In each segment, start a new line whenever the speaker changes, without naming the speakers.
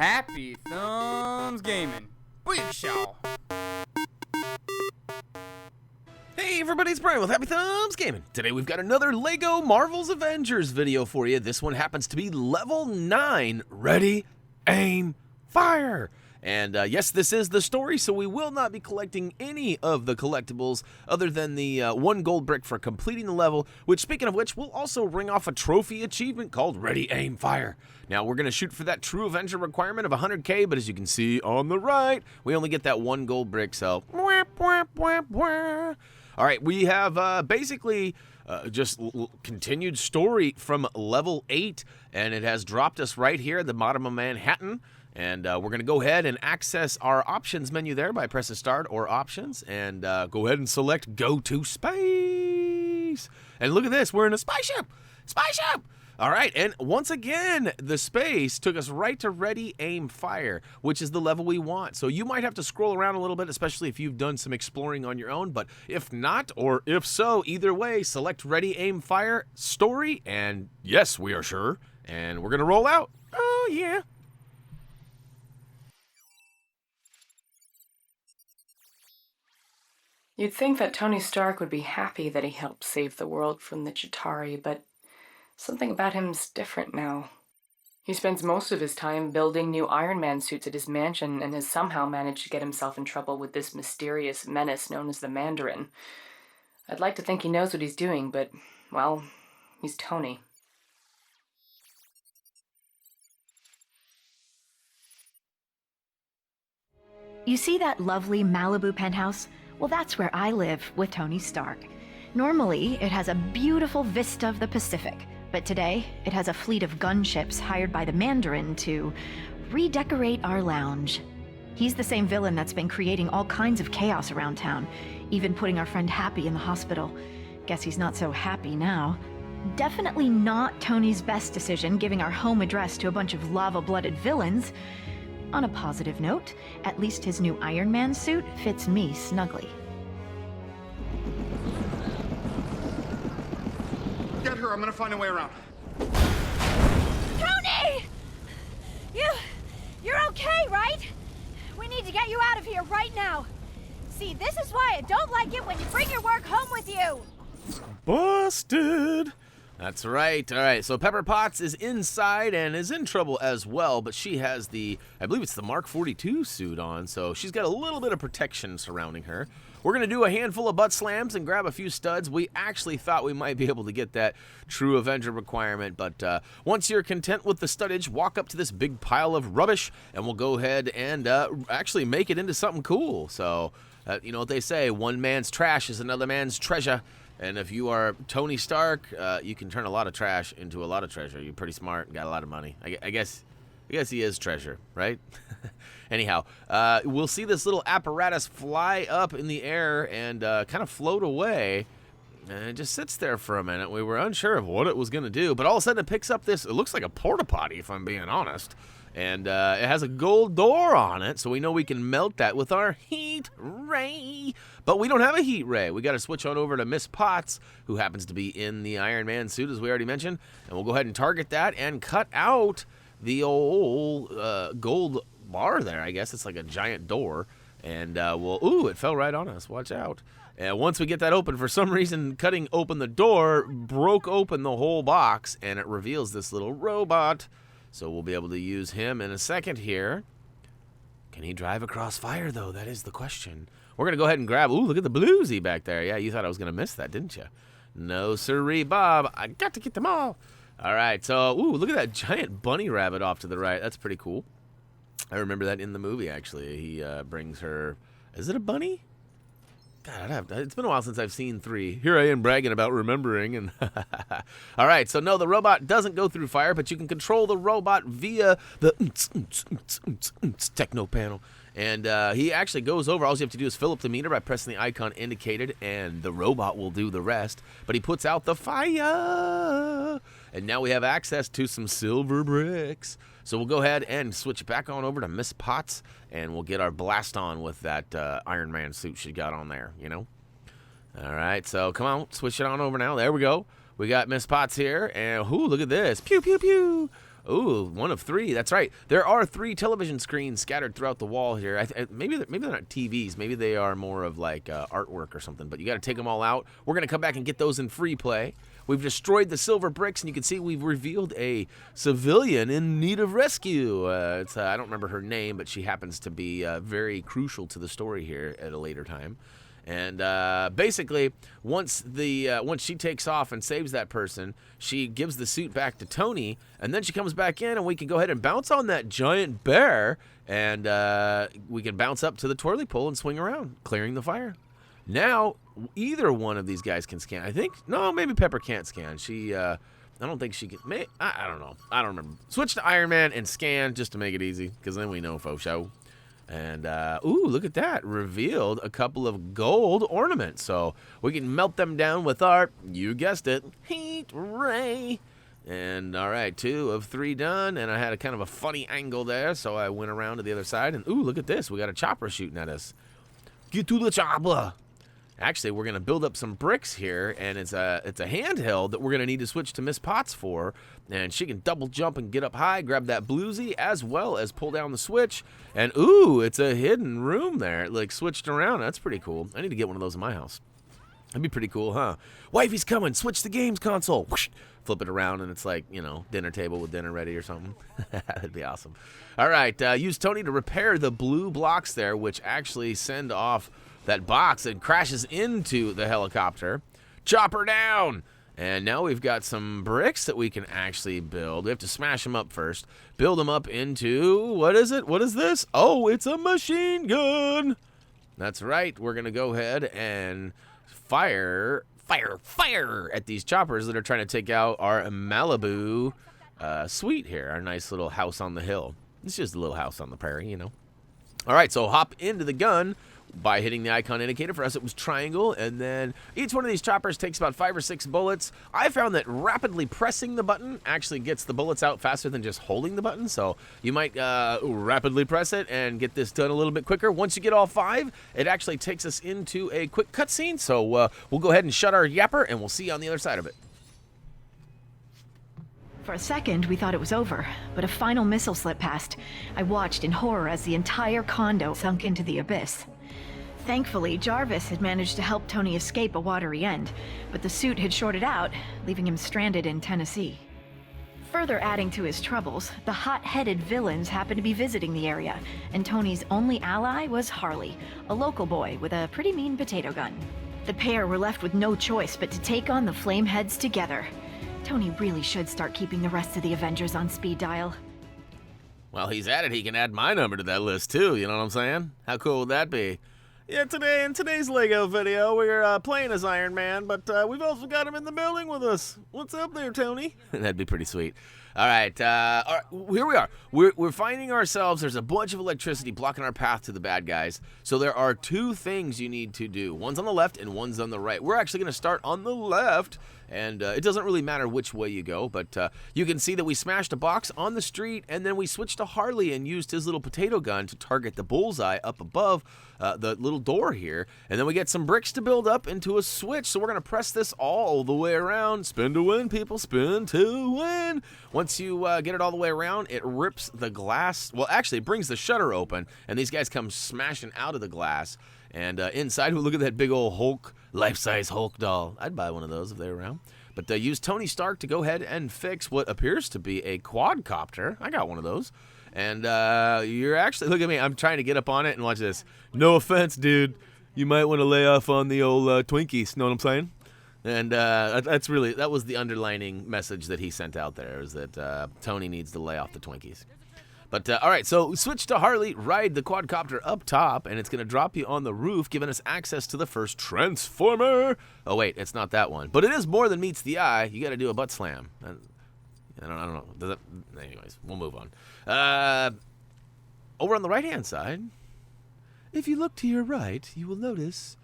Happy Thumbs Gaming. Big show.
Hey everybody, it's Brian with Happy Thumbs Gaming. Today we've got another LEGO Marvel's Avengers video for you. This one happens to be level 9. Ready, aim, fire. And yes, this is the story, so we will not be collecting any of the collectibles other than the 1 gold brick for completing the level, which, speaking of which, will also ring off a trophy achievement called Ready, Aim, Fire. Now, we're going to shoot for that true Avenger requirement of 100k, but as you can see on the right, we only get that 1 gold brick, so... All right, we have basically just continued story from level 8, and it has dropped us right here at the bottom of Manhattan. And we're going to go ahead and access our options menu there by pressing start or options, and go ahead and select go to space. And look at this, we're in a spaceship. Spaceship! All right, and once again, the space took us right to Ready, Aim, Fire, which is the level we want. So you might have to scroll around a little bit, especially if you've done some exploring on your own. But if not, or if so, either way, select Ready, Aim, Fire, story, and yes, we are sure. And we're going to roll out. Oh, yeah.
You'd think that Tony Stark would be happy that he helped save the world from the Chitauri, but something about him's different now. He spends most of his time building new Iron Man suits at his mansion and has somehow managed to get himself in trouble with this mysterious menace known as the Mandarin. I'd like to think he knows what he's doing, but, well, he's Tony.
You see that lovely Malibu penthouse? Well, that's where I live with Tony Stark. Normally, it has a beautiful vista of the Pacific, but today, it has a fleet of gunships hired by the Mandarin to redecorate our lounge. He's the same villain that's been creating all kinds of chaos around town, even putting our friend Happy in the hospital. Guess he's not so happy now. Definitely not Tony's best decision giving our home address to a bunch of lava-blooded villains. On a positive note, at least his new Iron Man suit fits me snugly.
Get her, I'm gonna find a way around.
Tony! You're okay, right? We need to get you out of here right now. See, this is why I don't like it when you bring your work home with you.
Busted! That's right. All right, so Pepper Potts is inside and is in trouble as well, but she has the, I believe it's the Mark 42 suit on, so she's got a little bit of protection surrounding her. We're going to do a handful of butt slams and grab a few studs. We actually thought we might be able to get that true Avenger requirement, but once you're content with the studdage, walk up to this big pile of rubbish, and we'll go ahead and actually make it into something cool. So, you know what they say, one man's trash is another man's treasure. And if you are Tony Stark, you can turn a lot of trash into a lot of treasure. You're pretty smart and got a lot of money. I guess he is treasure, right? Anyhow, we'll see this little apparatus fly up in the air and kind of float away. And it just sits there for a minute. We were unsure of what it was going to do. But all of a sudden it picks up this, it looks like a porta potty if I'm being honest. And it has a gold door on it, so we know we can melt that with our heat ray. But we don't have a heat ray. We got to switch on over to Miss Potts, who happens to be in the Iron Man suit, as we already mentioned. And we'll go ahead and target that and cut out the old gold bar there. I guess it's like a giant door. And ooh, it fell right on us. Watch out. And once we get that open, for some reason, cutting open the door broke open the whole box, and it reveals this little robot. So we'll be able to use him in a second here. Can he drive across fire, though? That is the question. We're going to go ahead and grab... Ooh, look at the bluesy back there. Yeah, you thought I was going to miss that, didn't you? No, sirree, Bob. I got to get them all. All right, so... Ooh, look at that giant bunny rabbit off to the right. That's pretty cool. I remember that in the movie, actually. He brings her... Is it a bunny? God, it's been a while since I've seen 3. Here I am bragging about remembering. And all right, so no, the robot doesn't go through fire, but you can control the robot via the techno panel. And he actually goes over. All you have to do is fill up the meter by pressing the icon indicated, and the robot will do the rest. But he puts out the fire. And now we have access to some silver bricks. So we'll go ahead and switch back on over to Miss Potts, and we'll get our blast on with that Iron Man suit she got on there, you know? All right, so come on, switch it on over now. There we go. We got Miss Potts here, and ooh, look at this. Pew, pew, pew. Ooh, one of 3. That's right. There are 3 television screens scattered throughout the wall here. Maybe they're not TVs. Maybe they are more of like artwork or something. But you got to take them all out. We're going to come back and get those in free play. We've destroyed the silver bricks, and you can see we've revealed a civilian in need of rescue. I don't remember her name, but she happens to be very crucial to the story here at a later time. And basically, once she takes off and saves that person, she gives the suit back to Tony, and then she comes back in, and we can go ahead and bounce on that giant bear, and we can bounce up to the twirly pole and swing around, clearing the fire. Now, either one of these guys can scan. I think, no, maybe Pepper can't scan. I don't think she can. I don't know. I don't remember. Switch to Iron Man and scan just to make it easy, because then we know faux show. And, ooh, look at that. Revealed a couple of gold ornaments. So we can melt them down with our, you guessed it, heat ray. And, all right, 2 of 3 done. And I had a kind of a funny angle there, so I went around to the other side. And, ooh, look at this. We got a chopper shooting at us. Get to the chopper. Actually, we're going to build up some bricks here, and it's a handheld that we're going to need to switch to Miss Potts for, and she can double jump and get up high, grab that bluesy, as well as pull down the switch, and ooh, it's a hidden room there, like switched around. That's pretty cool. I need to get one of those in my house. That'd be pretty cool, huh? Wifey's coming, switch the games console. Whoosh, flip it around, and it's like, you know, dinner table with dinner ready or something. That'd be awesome. All right, use Tony to repair the blue blocks there, which actually send off that box and crashes into the helicopter. Chop her down! And now we've got some bricks that we can actually build. We have to smash them up first. Build them up into, what is it? What is this? Oh, it's a machine gun! That's right. We're going to go ahead and fire at these choppers that are trying to take out our Malibu suite here, our nice little house on the hill. It's just a little house on the prairie, you know. All right, so hop into the gun by hitting the icon indicator. For us, it was triangle, and then each one of these choppers takes about 5 or 6 bullets. I found that rapidly pressing the button actually gets the bullets out faster than just holding the button, so you might rapidly press it and get this done a little bit quicker. Once you get all 5, it actually takes us into a quick cutscene, so we'll go ahead and shut our yapper, and we'll see you on the other side of it.
For a second, we thought it was over, but a final missile slipped past. I watched in horror as the entire condo sunk into the abyss. Thankfully, Jarvis had managed to help Tony escape a watery end, but the suit had shorted out, leaving him stranded in Tennessee. Further adding to his troubles, the hot-headed villains happened to be visiting the area, and Tony's only ally was Harley, a local boy with a pretty mean potato gun. The pair were left with no choice but to take on the Flameheads together. Tony really should start keeping the rest of the Avengers on speed dial.
Well, he's at it. He can add my number to that list, too. You know what I'm saying? How cool would that be? Yeah, in today's LEGO video, we're playing as Iron Man, but we've also got him in the building with us. What's up there, Tony? That'd be pretty sweet. All right, here we are. We're finding ourselves, there's a bunch of electricity blocking our path to the bad guys. So there are 2 things you need to do. One's on the left and one's on the right. We're actually going to start on the left, and it doesn't really matter which way you go, but you can see that we smashed a box on the street, and then we switched to Harley and used his little potato gun to target the bullseye up above the little door here. And then we get some bricks to build up into a switch, so we're going to press this all the way around. Spin to win, people. Spin to win. Once you get it all the way around, it rips the glass. Well, actually, it brings the shutter open, and these guys come smashing out of the glass. And inside, look at that big old Hulk, life-size Hulk doll. I'd buy one of those if they were around. But use Tony Stark to go ahead and fix what appears to be a quadcopter. I got one of those. And you're actually, look at me, I'm trying to get up on it, and watch this. No offense, dude. You might want to lay off on the old Twinkies, know what I'm saying? And that was the underlining message that he sent out there, is that Tony needs to lay off the Twinkies. But, all right, so switch to Harley, ride the quadcopter up top, and it's going to drop you on the roof, giving us access to the first Transformer. Oh, wait, it's not that one. But it is more than meets the eye. You got to do a butt slam. I don't know. Does that, anyways, we'll move on. Over on the right-hand side, if you look to your right, you will notice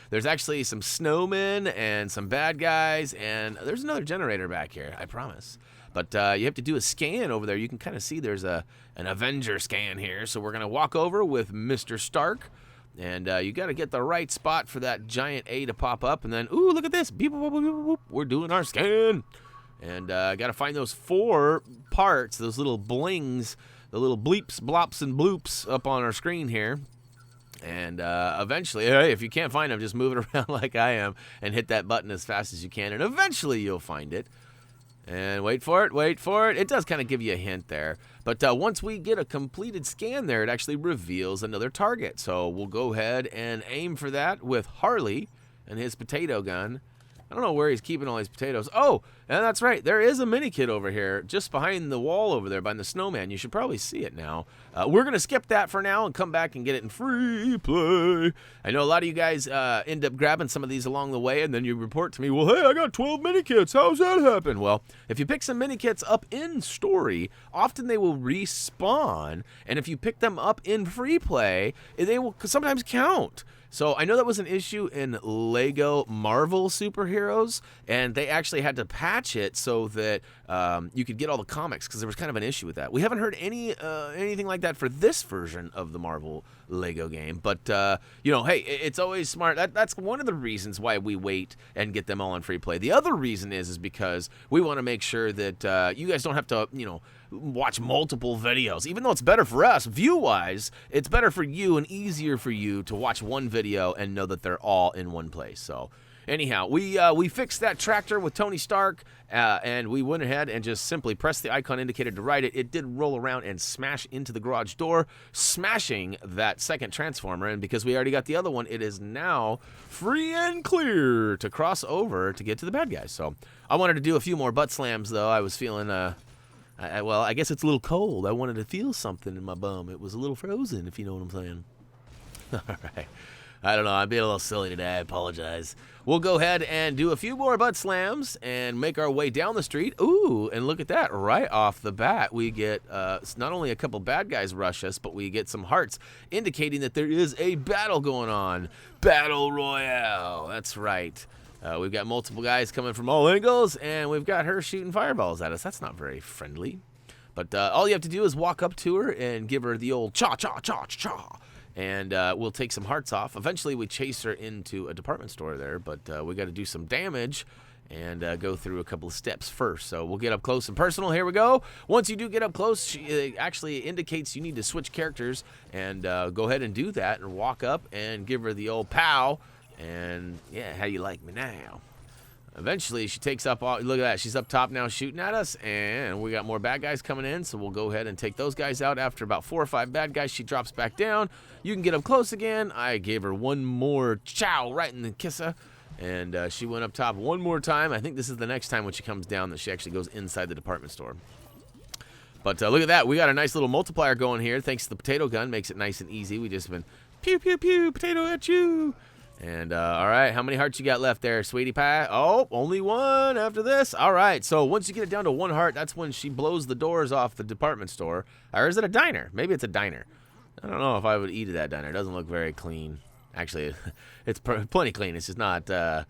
there's actually some snowmen and some bad guys, and there's another generator back here, I promise. But you have to do a scan over there. You can kind of see there's an Avenger scan here. So we're going to walk over with Mr. Stark. And you got to get the right spot for that giant A to pop up. And then, ooh, look at this. Beep, boop, boop, boop, boop. We're doing our scan. And I got to find those 4 parts, those little blings, the little bleeps, blops, and bloops up on our screen here. And eventually, hey, if you can't find them, just move it around like I am and hit that button as fast as you can. And eventually you'll find it. And wait for it, wait for it. It does kind of give you a hint there. But once we get a completed scan there, it actually reveals another target. So we'll go ahead and aim for that with Harley and his potato gun. I don't know where he's keeping all these potatoes. Oh, and that's right. There is a mini kit over here just behind the wall over there behind the snowman. You should probably see it now. We're going to skip that for now and come back and get it in free play. I know a lot of you guys end up grabbing some of these along the way, and then you report to me, well, hey, I got 12 mini kits. How's that happen? Well, if you pick some mini kits up in story, often they will respawn, and if you pick them up in free play, they will sometimes count. So I know that was an issue in Lego Marvel Superheroes, and they actually had to patch it so that you could get all the comics, because there was kind of an issue with that. We haven't heard anything like that for this version of the Marvel Lego game, but you know, hey, it's always smart. That's one of the reasons why we wait and get them all on free play. The other reason is because we want to make sure that you guys don't have to, you know, watch multiple videos. Even though it's better for us view-wise, it's better for you and easier for you to watch one video and know that they're all in one place. So anyhow, we fixed that tractor with Tony Stark, and we went ahead and just simply pressed the icon indicator to ride it. It did roll around and smash into the garage door, smashing that second transformer. And because we already got the other one, it is now free and clear to cross over to get to the bad guys. So I wanted to do a few more butt slams, though. I was feeling well, I guess it's a little cold. I wanted to feel something in my bum. It was a little frozen, if you know what I'm saying. All right. I don't know. I'm being a little silly today. I apologize. We'll go ahead and do a few more butt slams and make our way down the street. Ooh, and look at that. Right off the bat, we get not only a couple bad guys rush us, but we get some hearts indicating that there is a battle going on. Battle Royale. That's right. We've got multiple guys coming from all angles, and we've got her shooting fireballs at us. That's not very friendly. But all you have to do is walk up to her and give her the old cha-cha-cha-cha. And we'll take some hearts off. Eventually, we chase her into a department store there, but we got to do some damage and go through a couple of steps first. So we'll get up close and personal. Here we go. Once you do get up close, it actually indicates you need to switch characters, and go ahead and do that and walk up and give her the old pow. And yeah, how you like me now? Eventually, she takes up all. Look at that. She's up top now shooting at us, and we got more bad guys coming in, so we'll go ahead and take those guys out. After about 4 or 5 bad guys, she drops back down. You can get up close again. I gave her one more chow right in the kisser, and she went up top one more time. I think this is the next time when she comes down that she actually goes inside the department store. But look at that. We got a nice little multiplier going here. Thanks to the potato gun. Makes it nice and easy. We just been pew, pew, pew, potato at you. And, all right, how many hearts you got left there, sweetie pie? Oh, only one after this. All right, so once you get it down to 1 heart, that's when she blows the doors off the department store. Or is it a diner? Maybe it's a diner. I don't know if I would eat at that diner. It doesn't look very clean. Actually, it's plenty clean. It's just not, I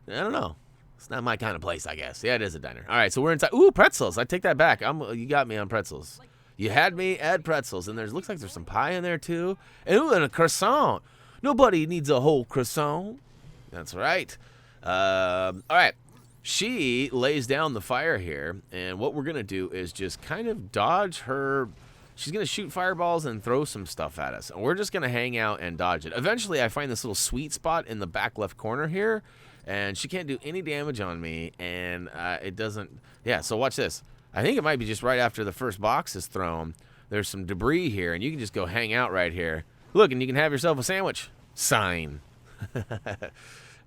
don't know. It's not my kind of place, I guess. Yeah, it is a diner. All right, so we're inside. Ooh, pretzels. I take that back. You got me on pretzels. You had me at pretzels, and looks like there's some pie in there, too. Ooh, and a croissant. Nobody needs a whole croissant. That's right. All right. She lays down the fire here, and what we're going to do is just kind of dodge her. She's going to shoot fireballs and throw some stuff at us, and we're just going to hang out and dodge it. Eventually, I find this little sweet spot in the back left corner here, and she can't do any damage on me, and it doesn't. Yeah, so watch this. I think it might be just right after the first box is thrown. There's some debris here, and you can just go hang out right here. Look, and you can have yourself a sandwich. Sign. All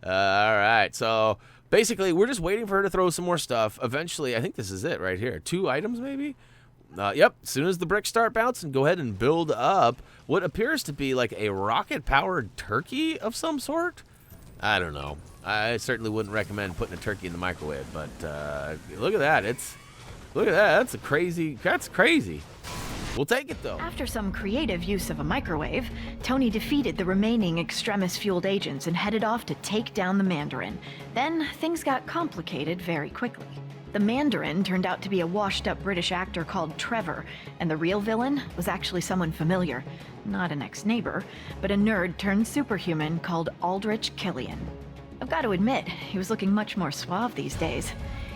right, so basically we're just waiting for her to throw some more stuff. Eventually, I think this is it right here. 2 items maybe? Yep, as soon as the bricks start bouncing, go ahead and build up what appears to be like a rocket-powered turkey of some sort. I don't know. I certainly wouldn't recommend putting a turkey in the microwave, but look at that. Look at that. That's crazy. We'll take it, though.
After some creative use of a microwave, Tony defeated the remaining extremis-fueled agents and headed off to take down the Mandarin. Then, things got complicated very quickly. The Mandarin turned out to be a washed-up British actor called Trevor, and the real villain was actually someone familiar. Not an ex-neighbor, but a nerd-turned-superhuman called Aldrich Killian. I've got to admit, he was looking much more suave these days.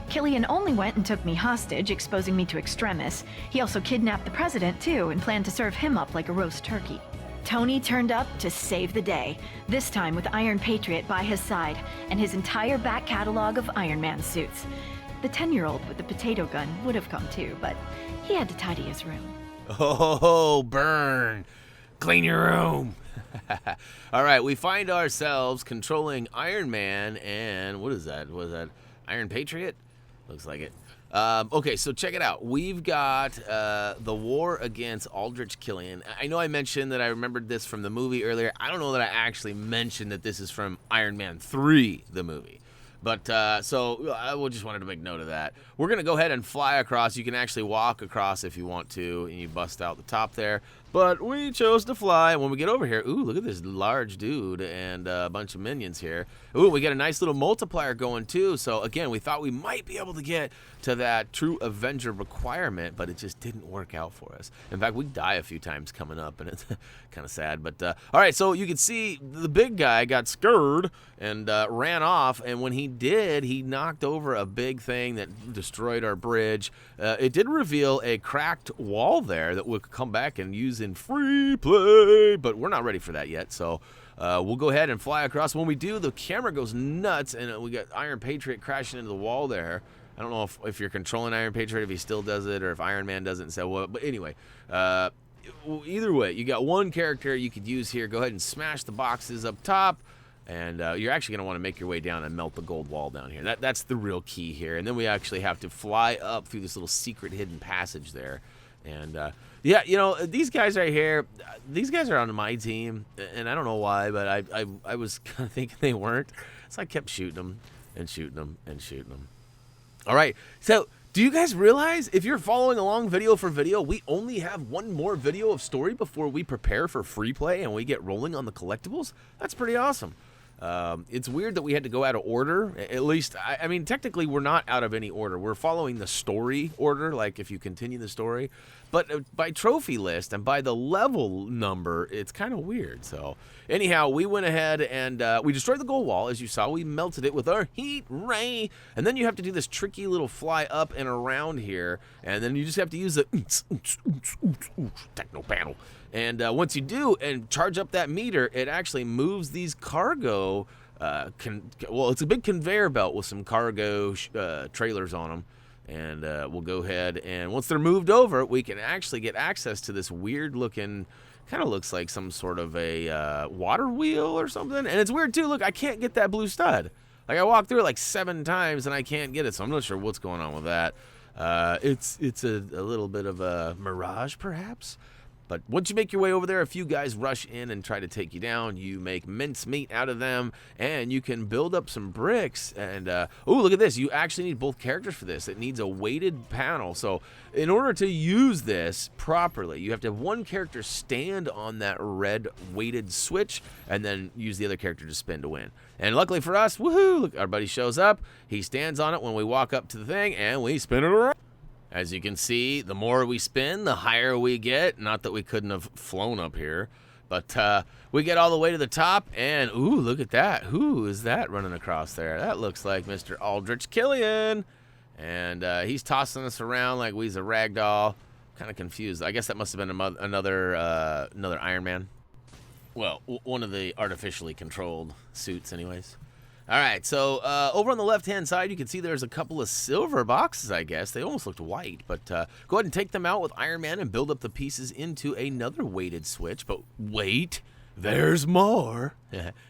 Killian only went and took me hostage, exposing me to Extremis. He also kidnapped the president, too, and planned to serve him up like a roast turkey. Tony turned up to save the day, this time with Iron Patriot by his side, and his entire back catalog of Iron Man suits. The 10-year-old with the potato gun would have come too, but he had to tidy his room.
Oh, burn. Clean your room. All right, we find ourselves controlling Iron Man and what is that? Was that Iron Patriot? Looks like it. Okay, so check it out. We've got the war against Aldrich Killian. I know I mentioned that I remembered this from the movie earlier. I don't know that I actually mentioned that this is from Iron Man 3, the movie. But so I just wanted to make note of that. We're going to go ahead and fly across. You can actually walk across if you want to, and you bust out the top there. But we chose to fly. When we get over here, ooh, look at this large dude and a bunch of minions here. Ooh, we got a nice little multiplier going too. So again, we thought we might be able to get to that true Avenger requirement, but it just didn't work out for us. In fact, we die a few times coming up, and it's kind of sad. But all right, so you can see the big guy got scared and ran off, and when he did, he knocked over a big thing that destroyed our bridge. It did reveal a cracked wall there that we'll come back and use in free play, but we're not ready for that yet, so we'll go ahead and fly across. When we do, the camera goes nuts, and we got Iron Patriot crashing into the wall there. I don't know if you're controlling Iron Patriot, if he still does it, or if Iron Man doesn't. So, well, but anyway, either way, you got one character you could use here. Go ahead and smash the boxes up top, and you're actually going to want to make your way down and melt the gold wall down here. That's the real key here. And then we actually have to fly up through this little secret hidden passage there. And yeah, you know, these guys right here, these guys are on my team, and I don't know why, but I was kind of thinking they weren't, so I kept shooting them and shooting them and shooting them. All right, so do you guys realize if you're following along video for video, we only have one more video of story before we prepare for free play and we get rolling on the collectibles? That's pretty awesome. It's weird that we had to go out of order. At least, I mean, technically we're not out of any order. We're following the story order, like if you continue the story. But by trophy list and by the level number, it's kind of weird. So anyhow, we went ahead and we destroyed the gold wall. As you saw, we melted it with our heat ray. And then you have to do this tricky little fly up and around here. And then you just have to use the techno panel. And once you do and charge up that meter, it actually moves these cargo, well, it's a big conveyor belt with some cargo trailers on them. And we'll go ahead and once they're moved over, we can actually get access to this weird looking, kind of looks like some sort of a water wheel or something. And it's weird too, look, I can't get that blue stud. Like I walked through it like 7 times and I can't get it, so I'm not sure what's going on with that. It's a little bit of a mirage perhaps. But once you make your way over there, a few guys rush in and try to take you down. You make mincemeat out of them, and you can build up some bricks. And, oh, look at this. You actually need both characters for this. It needs a weighted panel. So in order to use this properly, you have to have one character stand on that red weighted switch, and then use the other character to spin to win. And luckily for us, woohoo, look, our buddy shows up. He stands on it when we walk up to the thing, and we spin it around. As you can see, the more we spin, the higher we get. Not that we couldn't have flown up here, but we get all the way to the top, and ooh, look at that. Who is that running across there? That looks like Mr. Aldrich Killian, and he's tossing us around like we's a rag doll. Kind of confused. I guess that must have been another Iron Man. Well, one of the artificially controlled suits anyways. All right, so over on the left-hand side, you can see there's a couple of silver boxes, I guess. They almost looked white, but go ahead and take them out with Iron Man and build up the pieces into another weighted switch. But wait, there's more.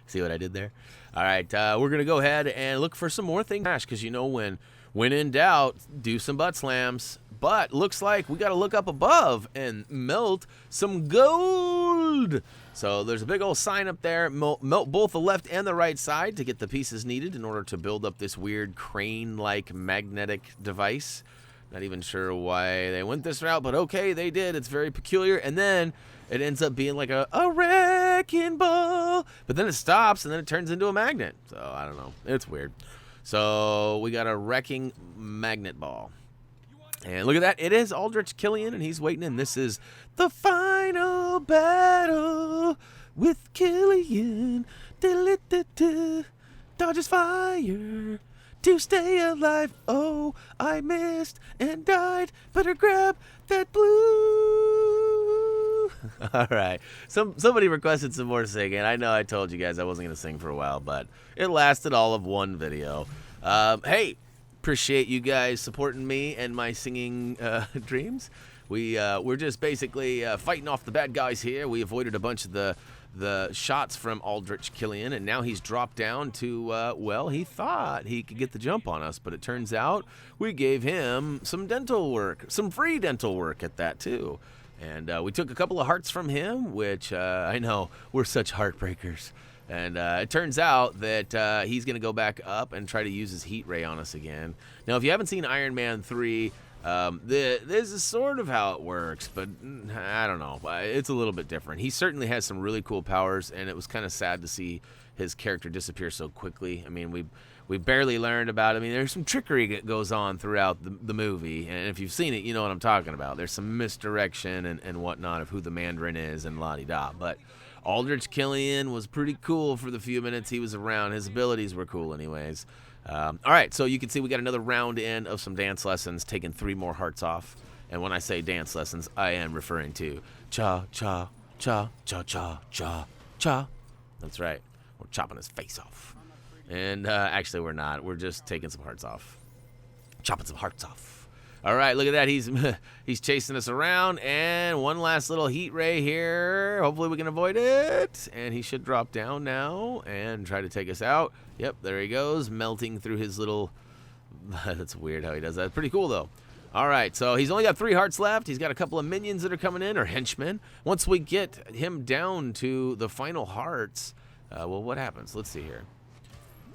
See what I did there? All right, we're going to go ahead and look for some more things, because you know when in doubt, do some butt slams. But looks like we got to look up above and melt some gold. So there's a big old sign up there. Melt both the left and the right side to get the pieces needed in order to build up this weird crane-like magnetic device. Not even sure why they went this route, but okay, they did. It's very peculiar. And then it ends up being like a wrecking ball. But then it stops, and then it turns into a magnet. So I don't know. It's weird. So we got a wrecking magnet ball. And look at that. It is Aldrich Killian, and he's waiting in. This is the final battle with Killian. Dodges fire. to stay alive. Oh, I missed and died. Better grab that blue. All right. Somebody requested some more singing. I know I told you guys I wasn't going to sing for a while, but it lasted all of one video. Hey, appreciate you guys supporting me and my singing dreams. We're just basically fighting off the bad guys here. We avoided a bunch of the shots from Aldrich Killian, and now he's dropped down to, well, he thought he could get the jump on us, but it turns out we gave him some dental work, some free dental work at that, too. And we took a couple of hearts from him, which I know we're such heartbreakers. And it turns out that he's going to go back up and try to use his heat ray on us again. Now, if you haven't seen Iron Man 3, this is sort of how it works, but I don't know. It's a little bit different. He certainly has some really cool powers, and it was kind of sad to see his character disappear so quickly. I mean, we barely learned about it. I mean, there's some trickery that goes on throughout the movie, and if you've seen it, you know what I'm talking about. There's some misdirection and whatnot of who the Mandarin is and la-di-da, but Aldrich Killian was pretty cool for the few minutes he was around. His abilities were cool anyways. All right, so you can see we got another round in of some dance lessons, taking 3 more hearts off. And when I say dance lessons, I am referring to cha, cha, cha, cha, cha, cha, cha. That's right. We're chopping his face off. And actually, we're not. We're just taking some hearts off. Chopping some hearts off. All right, look at that. He's chasing us around. And one last little heat ray here. Hopefully we can avoid it. And he should drop down now and try to take us out. Yep, there he goes, melting through his little... That's weird how he does that. Pretty cool, though. All right, so he's only got 3 hearts left. He's got a couple of minions that are coming in, or henchmen. Once we get him down to the final hearts, well, what happens? Let's see here.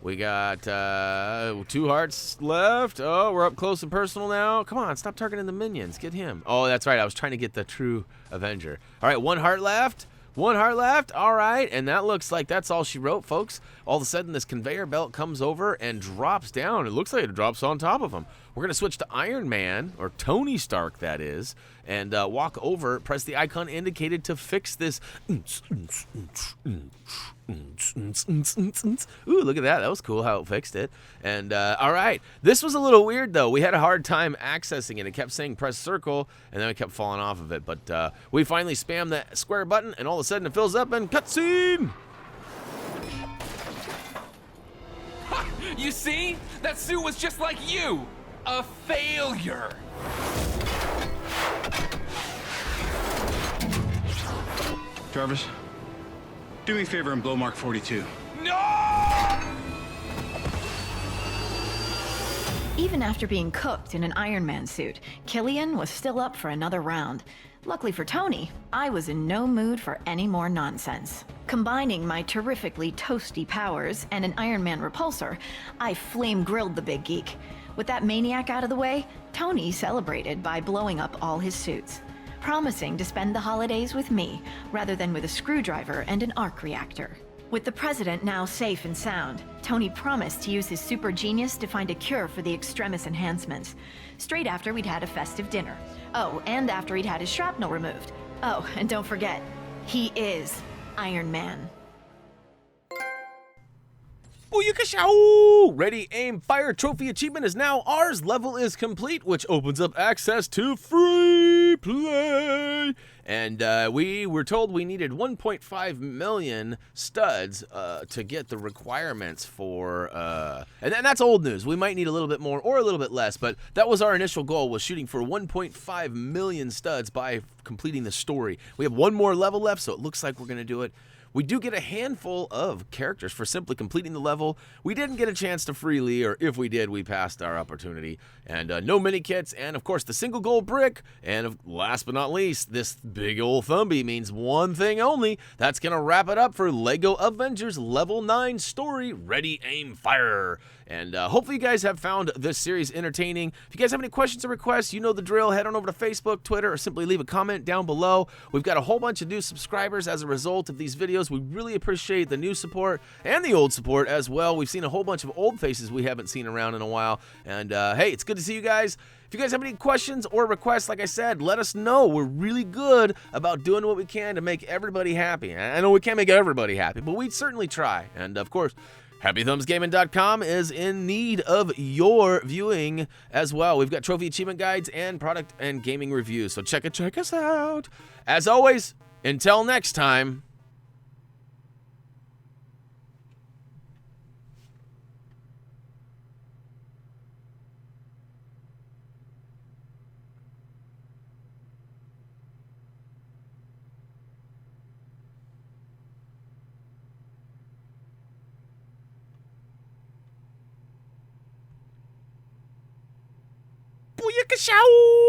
We got 2 hearts left. Oh, we're up close and personal now. Come on, stop targeting the minions. Get him. Oh, that's right. I was trying to get the true Avenger. All right, 1 heart left. 1 heart left. All right, and that looks like that's all she wrote, folks. All of a sudden, this conveyor belt comes over and drops down. It looks like it drops on top of him. We're going to switch to Iron Man, or Tony Stark, that is, and walk over, press the icon indicated to fix this. Ooh, look at that. That was cool how it fixed it. And, all right. This was a little weird, though. We had a hard time accessing it. It kept saying press circle, and then it kept falling off of it. But we finally spammed that square button, and all of a sudden it fills up, and cutscene!
You see? That suit was just like you! A failure!
Jarvis, do me a favor and blow Mark 42.
No!
Even after being cooked in an Iron Man suit, Killian was still up for another round. Luckily for Tony, I was in no mood for any more nonsense. Combining my terrifically toasty powers and an Iron Man repulsor, I flame-grilled the big geek. With that maniac out of the way, Tony celebrated by blowing up all his suits, promising to spend the holidays with me rather than with a screwdriver and an arc reactor. With the president now safe and sound, Tony promised to use his super genius to find a cure for the extremis enhancements, straight after we'd had a festive dinner. Oh, and after he'd had his shrapnel removed. Oh, and don't forget, he is Iron Man.
Booyakashow! Ready, aim, fire trophy achievement is now ours. Level is complete, which opens up access to free play. And we were told we needed 1.5 million studs to get the requirements for, and that's old news. We might need a little bit more or a little bit less, but that was our initial goal, was shooting for 1.5 million studs by completing the story. We have 1 more level left, so it looks like we're going to do it. We do get a handful of characters for simply completing the level. We didn't get a chance to freely, or if we did, we passed our opportunity. And no mini kits, and of course the single gold brick, and last but not least, this big old Thumbie means one thing only. That's gonna wrap it up for LEGO Avengers Level 9 Story Ready, Aim, Fire. And hopefully you guys have found this series entertaining. If you guys have any questions or requests, you know the drill. Head on over to Facebook, Twitter, or simply leave a comment down below. We've got a whole bunch of new subscribers as a result of these videos. We really appreciate the new support and the old support as well. We've seen a whole bunch of old faces we haven't seen around in a while. And hey, it's good to see you guys. If you guys have any questions or requests, like I said, let us know. We're really good about doing what we can to make everybody happy. I know we can't make everybody happy, but we certainly try. And of course, HappyThumbsGaming.com is in need of your viewing as well. We've got trophy achievement guides and product and gaming reviews, so check us out. As always, until next time. Booyakashow!